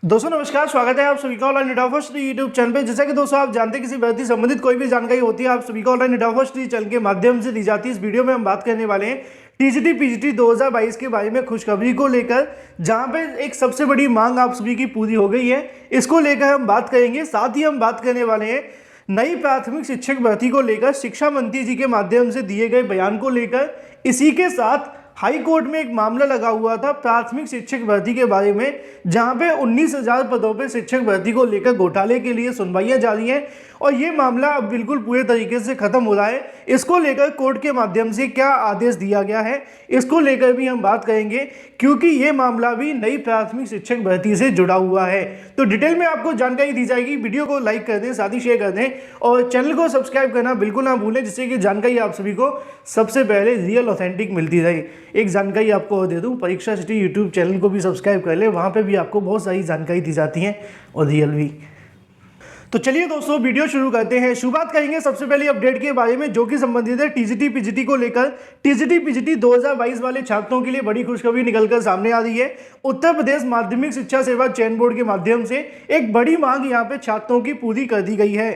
दोस्तों नमस्कार, स्वागत है आप सभी का online data first YouTube channel पे। जैसा कि दोस्तों आप जानते हैं किसी भर्ती संबंधित कोई भी जानकारी होती है आप सभी का ऑनलाइन डेटा फर्स्ट चैनल के माध्यम से दी जाती है। इस वीडियो में हम बात करने वाले हैं टीजीटी पीजीटी 2022 के बारे में खुशखबरी को लेकर, जहां पे एक सबसे बड़ी मांग आप सभी की पूरी हो गई है। इसको लेकर हम बात करेंगे। साथ ही हम बात करने वाले हैं नई प्राथमिक शिक्षक भर्ती को लेकर शिक्षा मंत्री जी के माध्यम से दिए गए बयान को लेकर। इसी के साथ हाई कोर्ट में एक मामला लगा हुआ था प्राथमिक शिक्षक भर्ती के बारे में, जहां पे 19,000 पदों पे शिक्षक भर्ती को लेकर घोटाले के लिए सुनवाइयां जारी हैं और ये मामला अब बिल्कुल पूरे तरीके से खत्म हो रहा है। इसको लेकर कोर्ट के माध्यम से क्या आदेश दिया गया है इसको लेकर भी हम बात करेंगे, क्योंकि ये मामला भी नई प्राथमिक शिक्षक भर्ती से जुड़ा हुआ है। तो डिटेल में आपको जानकारी दी जाएगी। वीडियो को लाइक कर दें, साथ ही शेयर कर दें और चैनल को सब्सक्राइब करना बिल्कुल ना भूलें, जिससे कि जानकारी आप सभी को सबसे पहले रियल ऑथेंटिक मिलती रहे। एक जानकारी आपको और दे दूं, परीक्षा सिटी यूट्यूब चैनल को भी सब्सक्राइब कर ले, वहां पे भी आपको बहुत सारी जानकारी दी जाती है और रियल भी। तो चलिए दोस्तों वीडियो शुरू करते हैं। शुरुआत करेंगे सबसे पहले अपडेट के बारे में, जो कि संबंधित है टीजीटी पीजीटी को लेकर। टीजीटी पीजीटी 2022 वाले छात्रों के लिए बड़ी खुशखबरी निकलकर सामने आ रही है। उत्तर प्रदेश माध्यमिक शिक्षा सेवा चयन बोर्ड के माध्यम से एक बड़ी मांग यहां पे छात्रों की पूरी कर दी गई है।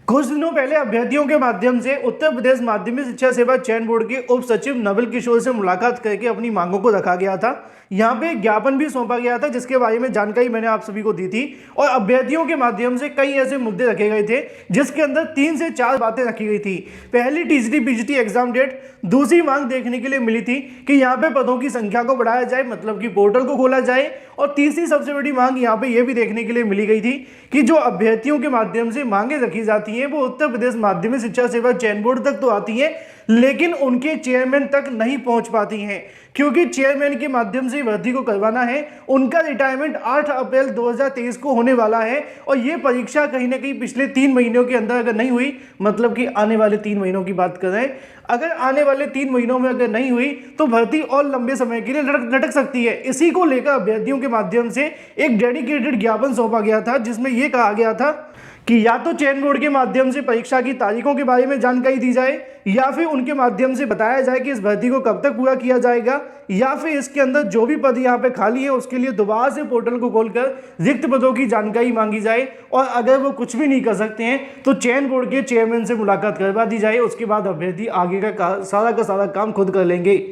कुछ दिनों पहले अभ्यर्थियों के माध्यम से उत्तर प्रदेश माध्यमिक शिक्षा सेवा चयन बोर्ड के उप सचिव नवल किशोर से मुलाकात करके अपनी मांगों को रखा गया था। यहाँ पे ज्ञापन भी सौंपा गया था, जिसके बारे में जानकारी मैंने आप सभी को दी थी और अभ्यर्थियों के माध्यम से कई ऐसे मुद्दे रखे गए थे, जिसके अंदर 3 से 4 बातें रखी गई थी। पहली टीजीटी पीजीटी एग्जाम डेट। दूसरी मांग देखने के लिए मिली थी कि यहाँ पे पदों की संख्या को बढ़ाया जाए, मतलब कि पोर्टल को खोला जाए। और तीसरी सबसे बड़ी मांग यहाँ पे ये भी देखने के लिए मिली गई थी कि जो अभ्यर्थियों के माध्यम से मांगे रखी जाती हैं वो उत्तर प्रदेश माध्यमिक शिक्षा सेवा चयन बोर्ड तक तो आती है, लेकिन उनके चेयरमैन तक नहीं पहुंच पाती हैं, क्योंकि चेयरमैन के माध्यम से भर्ती को करवाना है। उनका रिटायरमेंट 8 अप्रैल 2023 को होने वाला है और ये परीक्षा कहीं ना कहीं पिछले 3 महीनों के अंदर अगर नहीं हुई, मतलब कि आने वाले 3 महीनों की बात कर रहे हैं, अगर आने वाले 3 महीनों में अगर नहीं हुई तो भर्ती और लंबे समय के लिए लटक सकती है। इसी को लेकर अभ्यर्थियों के माध्यम से एक डेडिकेटेड ज्ञापन सौंपा गया था, जिसमें यह कहा गया था कि या तो चयन बोर्ड के माध्यम से परीक्षा की तारीखों के बारे में जानकारी दी जाए, या फिर उनके माध्यम से बताया जाए कि इस भर्ती को कब तक पूरा किया जाएगा, या फिर इसके अंदर जो भी पद यहाँ पे खाली है उसके लिए दोबारा से पोर्टल को खोलकर रिक्त पदों की जानकारी मांगी जाए। और अगर वो कुछ भी नहीं कर सकते हैं तो चयन बोर्ड के चेयरमैन से मुलाकात करवा दी जाए। उसके बाद अभ्यर्थी आगे का सारा काम खुद कर लेंगे।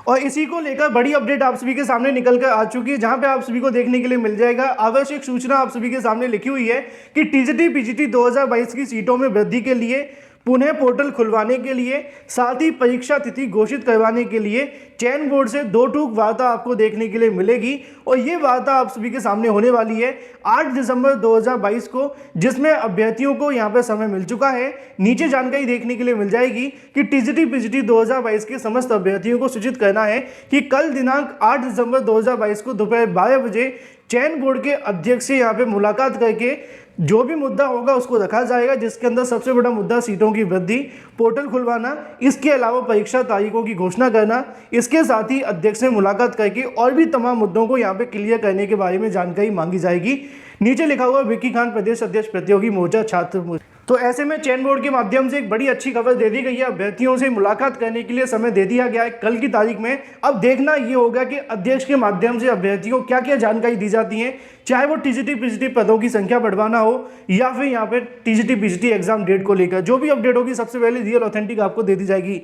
और इसी को लेकर बड़ी अपडेट आप सभी के सामने निकल कर आ चुकी है, जहां पे आप सभी को देखने के लिए मिल जाएगा। आवश्यक सूचना आप सभी के सामने लिखी हुई है कि टीजीटी पीजीटी 2022 की सीटों में वृद्धि के लिए, पुनः पोर्टल खुलवाने के लिए, साथ ही परीक्षा तिथि घोषित करवाने के लिए चयन बोर्ड से 2 टूक वार्ता आपको देखने के लिए मिलेगी। और ये वार्ता आप सभी के सामने होने वाली है 8 दिसंबर 2022 को, जिसमें अभ्यर्थियों को यहाँ पे समय मिल चुका है। नीचे जानकारी देखने के लिए मिल जाएगी कि टीजीटी पीजीटी 2022 के समस्त अभ्यर्थियों को सूचित करना है कि कल दिनांक 8 दिसंबर 2022 को दोपहर 12 बजे चयन बोर्ड के अध्यक्ष से यहाँ पे मुलाकात करके जो भी मुद्दा होगा उसको रखा जाएगा, जिसके अंदर सबसे बड़ा मुद्दा सीटों की वृद्धि, पोर्टल खुलवाना, इसके अलावा परीक्षा तारीखों की घोषणा करना, इसके साथ ही अध्यक्ष से मुलाकात करके और भी तमाम मुद्दों को यहाँ पे क्लियर करने के बारे में जानकारी मांगी जाएगी। नीचे लिखा हुआ विक्की खान प्रदेश अध्यक्ष प्रतियोगी मोर्चा छात्र। तो ऐसे में चयन बोर्ड के माध्यम से एक बड़ी अच्छी खबर दे दी गई है। अभ्यर्थियों से मुलाकात करने के लिए समय दे दिया गया है कल की तारीख में। अब देखना ये होगा कि अध्यक्ष के माध्यम से अभ्यर्थियों को क्या क्या जानकारी दी जाती है, चाहे वो टीजीटी पीजीटी पदों की संख्या बढ़वाना हो या फिर यहाँ पे टीजीटी पीजीटी एग्जाम डेट को लेकर जो भी अपडेट होगी सबसे पहले रियल ऑथेंटिक आपको दे दी जाएगी।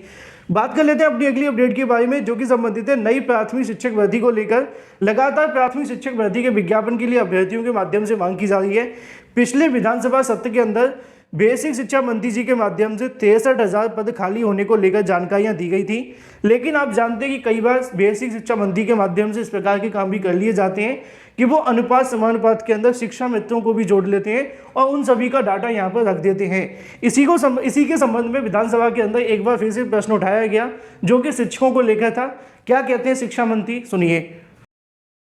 बात कर लेते हैं अपनी अगली अपडेट के बारे में, जो कि संबंधित है नई प्राथमिक शिक्षक भर्ती को लेकर। लगातार प्राथमिक शिक्षक भर्ती के विज्ञापन के लिए अभ्यर्थियों के माध्यम से मांग की जा रही है। पिछले विधानसभा सत्र के अंदर बेसिक शिक्षा मंत्री जी के माध्यम से 63,000 पद खाली होने को लेकर जानकारियां दी गई थी, लेकिन आप जानते हैं कि कई बार बेसिक शिक्षा मंत्री के माध्यम से इस प्रकार के काम भी कर लिए जाते हैं कि वो अनुपात समानुपात के अंदर शिक्षा मित्रों को भी जोड़ लेते हैं और उन सभी का डाटा यहाँ पर रख देते हैं। इसी के संबंध में विधानसभा के अंदर एक बार फिर से प्रश्न उठाया गया, जो कि शिक्षकों को लेकर था। क्या कहते हैं शिक्षा मंत्री, सुनिए।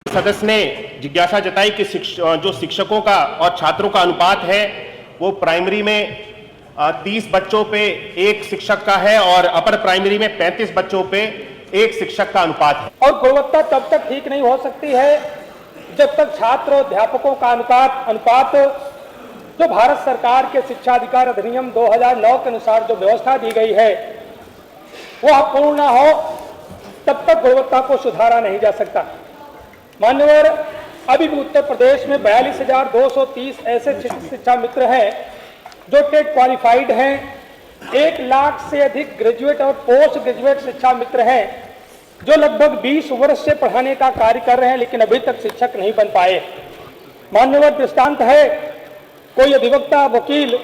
सदस्य ने जिज्ञासा जताई कि जो शिक्षकों का और छात्रों का अनुपात है वो प्राइमरी में 30 बच्चों पे 1 शिक्षक का है और अपर प्राइमरी में 35 बच्चों पे 1 शिक्षक का अनुपात है। और गुणवत्ता तब तक ठीक नहीं हो सकती है जब तक छात्र और अध्यापकों का अनुपात जो भारत सरकार के शिक्षा अधिकार अधिनियम 2009 के अनुसार जो व्यवस्था दी गई है वह पूर्ण न हो, तब तक गुणवत्ता को सुधारा नहीं जा सकता। मान्यवर अभी भी उत्तर प्रदेश में 42,230 ऐसे शिक्षा मित्र हैं जो टेट क्वालिफाइड हैं। 1 लाख से अधिक ग्रेजुएट और पोस्ट ग्रेजुएट शिक्षा मित्र हैं जो लगभग 20 वर्ष से पढ़ाने का कार्य कर रहे हैं, लेकिन अभी तक शिक्षक नहीं बन पाए। मान्यवर दृष्टांत है, कोई अधिवक्ता वकील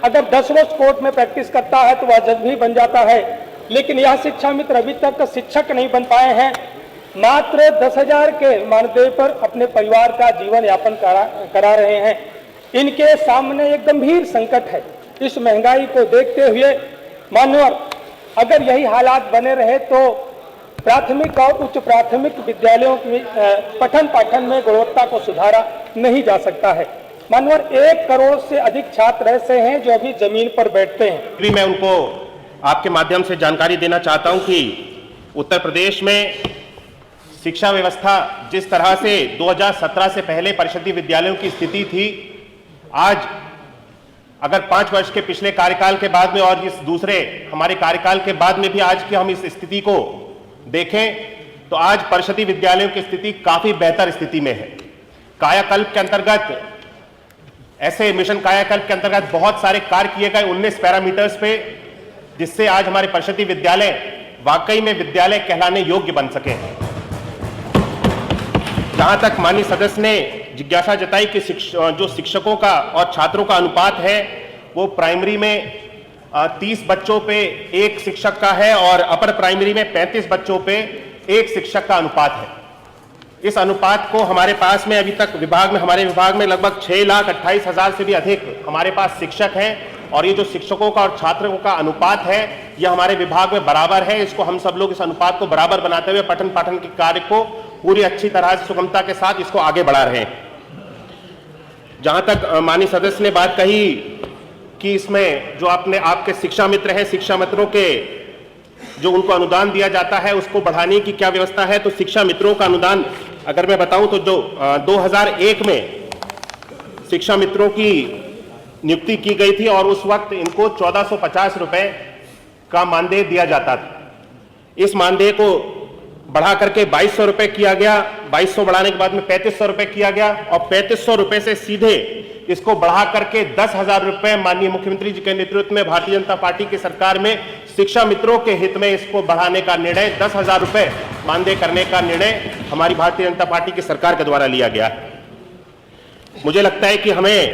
अगर 10 वर्ष कोर्ट में प्रैक्टिस करता है तो वह जज भी बन जाता है, लेकिन यह शिक्षा मित्र अभी तक शिक्षक नहीं बन पाए हैं। मात्र 10,000 के मानदेय पर अपने परिवार का जीवन यापन करा रहे हैं। इनके सामने एक गंभीर संकट है। इस महंगाई को देखते हुए मान्यवर, अगर यही हालात बने रहे तो प्राथमिक और उच्च प्राथमिक विद्यालयों की पठन पाठन में गुणवत्ता को सुधारा नहीं जा सकता है। मान्यवर, 1 करोड़ से अधिक छात्र ऐसे हैं जो अभी जमीन पर बैठते हैं। मैं उनको आपके माध्यम से जानकारी देना चाहता हूं कि उत्तर प्रदेश में शिक्षा व्यवस्था जिस तरह से 2017 से पहले परिषदीय विद्यालयों की स्थिति थी, आज अगर 5 वर्ष के पिछले कार्यकाल के बाद में और इस दूसरे हमारे कार्यकाल के बाद में भी आज की हम इस स्थिति को देखें तो आज परिषदीय विद्यालयों की स्थिति काफी बेहतर स्थिति में है। कायाकल्प के अंतर्गत ऐसे मिशन कायाकल्प के अंतर्गत बहुत सारे कार्य किए गए 19 पैरामीटर्स पे, जिससे आज हमारे परिषदीय विद्यालय वाकई में विद्यालय कहलाने योग्य बन सके हैं। जहां तक माननीय सदस्य ने जिज्ञासा जताई कि जो शिक्षकों का और छात्रों का अनुपात है वो प्राइमरी में 30 बच्चों पे 1 शिक्षक का है और अपर प्राइमरी में 35 बच्चों पे 1 शिक्षक का अनुपात है। इस अनुपात को हमारे पास में अभी तक हमारे विभाग में लगभग 6,28,000 से भी अधिक हमारे पास शिक्षक हैं और ये जो शिक्षकों का और छात्रों का अनुपात है यह हमारे विभाग में बराबर है। इसको हम सब लोग इस अनुपात को बराबर बनाते हुए पठन पाठन के कार्य को पूरी अच्छी तरह से सुगमता के साथ इसको आगे बढ़ा रहे हैं। जहां तक माननीय सदस्य ने बात कही कि इसमें जो आपके शिक्षा मित्र हैं, शिक्षा मित्रों के जो उनको अनुदान दिया जाता है उसको बढ़ाने की क्या व्यवस्था है, तो शिक्षा मित्रों का अनुदान अगर मैं बताऊं तो जो 2001 में शिक्षा मित्रों की नियुक्ति की गई थी और उस वक्त इनको 1450 रुपए का मानदेय दिया जाता था। इस मानदेय को बढ़ा करके 2200 रुपए किया गया। 2200 बढ़ाने के बाद में 3500 रुपए किया गया और 3500 रुपए से सीधे इसको बढ़ा करके 10,000 रुपए माननीय मुख्यमंत्री जी के नेतृत्व में भारतीय जनता पार्टी की सरकार में शिक्षा मित्रों के हित में इसको बढ़ाने का निर्णय 10,000 रुपए मानदेय करने का निर्णय हमारी भारतीय जनता पार्टी की सरकार के द्वारा लिया गया। मुझे लगता है कि हमें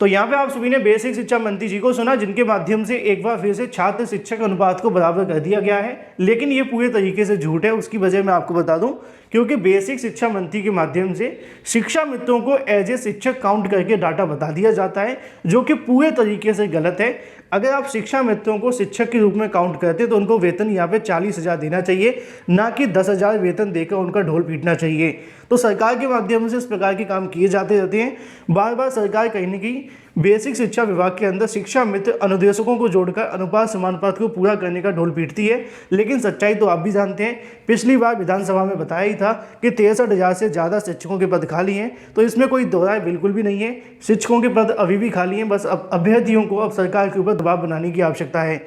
तो यहाँ पे आप सभी ने बेसिक शिक्षा मंत्री जी को सुना, जिनके माध्यम से एक बार फिर से छात्र शिक्षक अनुपात को बराबर कर दिया गया है, लेकिन ये पूरे तरीके से झूठ है। उसकी वजह मैं आपको बता दूं, क्योंकि बेसिक शिक्षा मंत्री के माध्यम से शिक्षा मित्रों को एज ए शिक्षक काउंट करके डाटा बता दिया जाता है, जो कि पूरे तरीके से गलत है। अगर आप शिक्षा मित्रों को शिक्षक के रूप में काउंट करते तो उनको वेतन यहाँ पे 40,000 देना चाहिए, ना कि 10,000 वेतन देकर उनका ढोल पीटना चाहिए। तो सरकार के माध्यम से इस प्रकार के काम किए जाते रहते हैं। बार बार सरकार कहीं न कहीं बेसिक शिक्षा विभाग के अंदर शिक्षा मित्र अनुदेशकों को जोड़कर अनुपात समानुपात को पूरा करने का ढोल पीटती है, लेकिन सच्चाई तो आप भी जानते हैं। पिछली बार विधानसभा में बताया ही था कि 63,000 से ज़्यादा शिक्षकों के पद खाली हैं, तो इसमें कोई दो राय बिल्कुल भी नहीं है। शिक्षकों के पद अभी भी खाली हैं, बस अब अभ्यर्थियों को अब सरकार के ऊपर दबाव बनाने की आवश्यकता है।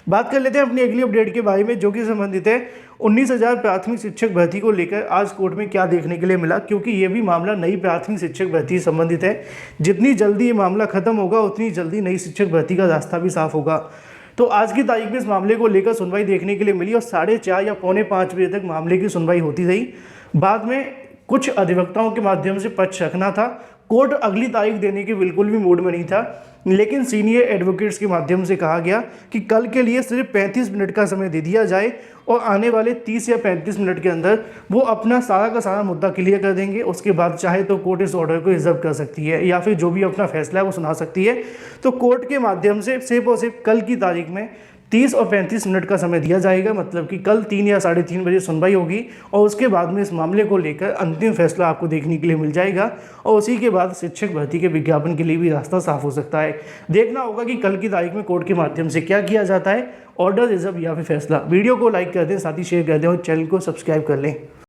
बात कर लेते हैं अपनी अगली अपडेट के बारे में, जो कि संबंधित है 19,000 प्राथमिक शिक्षक भर्ती को लेकर आज कोर्ट में क्या देखने के लिए मिला, क्योंकि ये भी मामला नई प्राथमिक शिक्षक भर्ती से संबंधित है। जितनी जल्दी ये मामला खत्म होगा उतनी जल्दी नई शिक्षक भर्ती का रास्ता भी साफ होगा। तो आज की तारीख में इस मामले को लेकर सुनवाई देखने के लिए मिली और 4:30 या 4:45 बजे तक मामले की सुनवाई होती रही। बाद में कुछ अधिवक्ताओं के माध्यम से पक्ष रखना था। कोर्ट अगली तारीख देने के बिल्कुल भी मूड में नहीं था, लेकिन सीनियर एडवोकेट्स के माध्यम से कहा गया कि कल के लिए सिर्फ 35 मिनट का समय दे दिया जाए और आने वाले 30 या 35 मिनट के अंदर वो अपना सारा का सारा मुद्दा क्लियर कर देंगे। उसके बाद चाहे तो कोर्ट इस ऑर्डर को रिजर्व कर सकती है या फिर जो भी अपना फैसला है वो सुना सकती है। तो कोर्ट के माध्यम से सिर्फ और सिर्फ कल की तारीख में 30 और 35 मिनट का समय दिया जाएगा, मतलब कि कल 3 या 3:30 बजे सुनवाई होगी और उसके बाद में इस मामले को लेकर अंतिम फैसला आपको देखने के लिए मिल जाएगा और उसी के बाद शिक्षक भर्ती के विज्ञापन के लिए भी रास्ता साफ हो सकता है। देखना होगा कि कल की तारीख में कोर्ट के माध्यम से क्या किया जाता है, ऑर्डर रिजर्व या फिर फैसला। वीडियो को लाइक कर दें, साथ ही शेयर कर दें और चैनल को सब्सक्राइब कर लें।